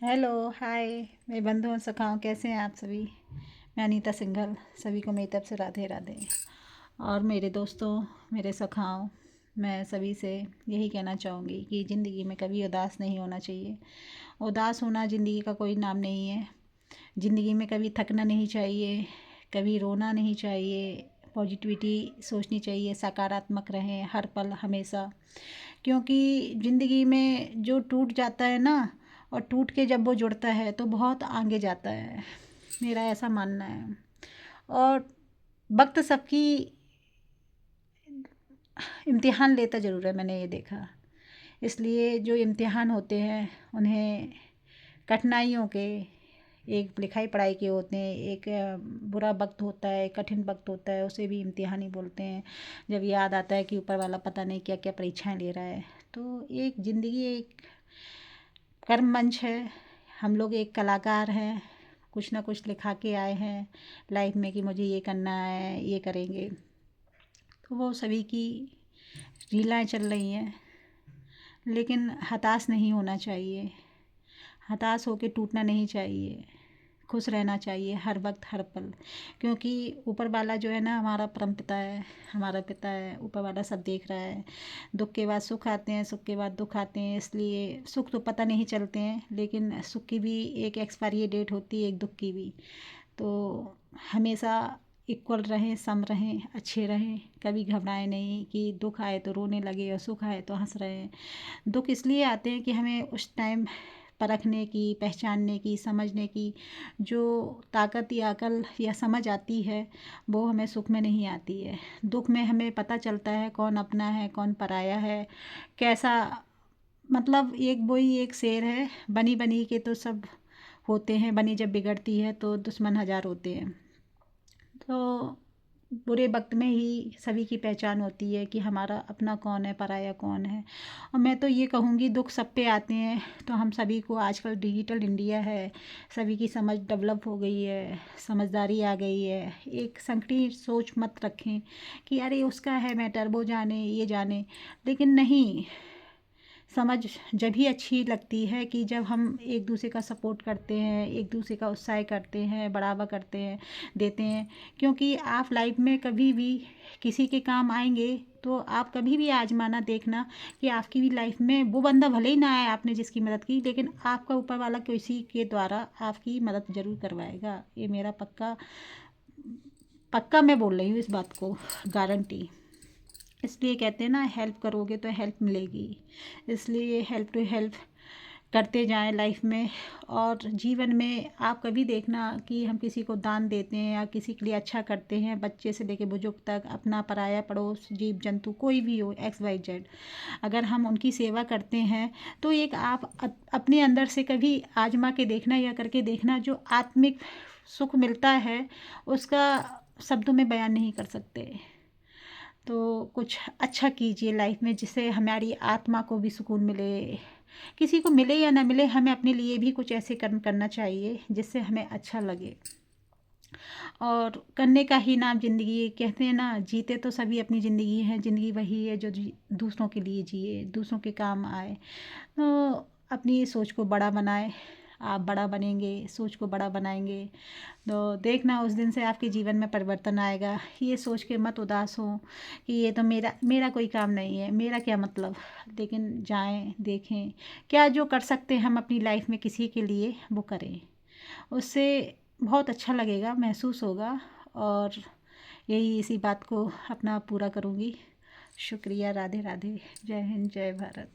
Hello, हाय मेरे बंधु और सखाओं, कैसे हैं आप सभी। मैं अनीता सिंघल, सभी को मेरी तरफ से राधे राधे। और मेरे दोस्तों, मेरे सखाओं, मैं सभी से यही कहना चाहूँगी कि ज़िंदगी में कभी उदास नहीं होना चाहिए। उदास होना ज़िंदगी का कोई नाम नहीं है। ज़िंदगी में कभी थकना नहीं चाहिए, कभी रोना नहीं चाहिए। पॉजिटिविटी सोचनी चाहिए, सकारात्मक रहें हर पल हमेशा। क्योंकि ज़िंदगी में जो टूट जाता है ना, और टूट के जब वो जुड़ता है तो बहुत आगे जाता है, मेरा ऐसा मानना है। और वक्त सबकी इम्तिहान लेता ज़रूर है, मैंने ये देखा। इसलिए जो इम्तिहान होते हैं उन्हें कठिनाइयों के, एक लिखाई पढ़ाई के होते हैं, एक बुरा वक्त होता है, कठिन वक्त होता है, उसे भी इम्तिहान ही बोलते हैं। जब याद आता है कि ऊपर वाला पता नहीं क्या क्या परीक्षाएं ले रहा है, तो एक ज़िंदगी एक कर्म मंच है। हम लोग एक कलाकार हैं, कुछ ना कुछ लिखा के आए हैं लाइफ में कि मुझे ये करना है, ये करेंगे। तो वो सभी की लीलाएं चल रही हैं, लेकिन हताश नहीं होना चाहिए, हताश होके टूटना नहीं चाहिए, खुश रहना चाहिए हर वक्त हर पल। क्योंकि ऊपर वाला जो है ना, हमारा परम पिता है, हमारा पिता है, ऊपर वाला सब देख रहा है। दुख के बाद सुख आते हैं, सुख के बाद दुख आते हैं। इसलिए सुख तो पता नहीं चलते हैं, लेकिन सुख की भी एक एक्सपायरी डेट होती है, एक दुख की भी। तो हमेशा इक्वल रहें, सम रहें, अच्छे रहें, कभी घबराएं नहीं कि दुख आए तो रोने लगे और सुख आए तो हंस रहे हैं। दुख इसलिए आते हैं कि हमें उस टाइम परखने की, पहचानने की, समझने की जो ताकत या अकल या समझ आती है, वो हमें सुख में नहीं आती है। दुख में हमें पता चलता है कौन अपना है, कौन पराया है, कैसा। मतलब एक वही एक शेर है, बनी बनी के तो सब होते हैं, बनी जब बिगड़ती है तो दुश्मन हजार होते हैं। तो बुरे वक्त में ही सभी की पहचान होती है कि हमारा अपना कौन है, पराया कौन है। और मैं तो ये कहूँगी, दुख सब पे आते हैं। तो हम सभी को, आजकल डिजिटल इंडिया है, सभी की समझ डेवलप हो गई है, समझदारी आ गई है। एक संकटी सोच मत रखें कि अरे उसका है मैटर, वो जाने ये जाने। लेकिन नहीं, समझ जब ही अच्छी लगती है कि जब हम एक दूसरे का सपोर्ट करते हैं, एक दूसरे का उत्साह करते हैं, बढ़ावा करते हैं, देते हैं। क्योंकि आप लाइफ में कभी भी किसी के काम आएंगे तो आप कभी भी आजमाना देखना कि आपकी भी लाइफ में वो बंदा भले ही ना आए आपने जिसकी मदद की, लेकिन आपका ऊपर वाला किसी के द्वारा आपकी मदद ज़रूर करवाएगा। ये मेरा पक्का पक्का मैं बोल रही हूँ इस बात को, गारंटी। इसलिए कहते हैं ना, हेल्प करोगे तो हेल्प मिलेगी। इसलिए हेल्प टू हेल्प करते जाएं लाइफ में। और जीवन में आप कभी देखना कि हम किसी को दान देते हैं या किसी के लिए अच्छा करते हैं, बच्चे से लेके बुजुर्ग तक, अपना पराया, पड़ोस, जीव जंतु, कोई भी हो, एक्स वाई जेड, अगर हम उनकी सेवा करते हैं तो एक आप अपने अंदर से कभी आजमा के देखना या करके देखना, जो आत्मिक सुख मिलता है उसका शब्दों में बयान नहीं कर सकते। तो कुछ अच्छा कीजिए लाइफ में, जिससे हमारी आत्मा को भी सुकून मिले। किसी को मिले या ना मिले, हमें अपने लिए भी कुछ ऐसे कर्म करना चाहिए जिससे हमें अच्छा लगे। और करने का ही नाम ज़िंदगी। कहते हैं ना, जीते तो सभी अपनी ज़िंदगी है, ज़िंदगी वही है जो दूसरों के लिए जिए, दूसरों के काम आए। तो अपनी सोच को बड़ा बनाए। आप बड़ा बनेंगे, सोच को बड़ा बनाएंगे, तो देखना उस दिन से आपके जीवन में परिवर्तन आएगा। ये सोच के मत उदास हो कि ये तो मेरा मेरा कोई काम नहीं है, मेरा क्या मतलब। लेकिन जाएं, देखें, क्या जो कर सकते हैं हम अपनी लाइफ में किसी के लिए, वो करें। उससे बहुत अच्छा लगेगा, महसूस होगा। और यही इसी बात को अपना पूरा करूँगी। शुक्रिया, राधे राधे, जय हिंद, जय भारत।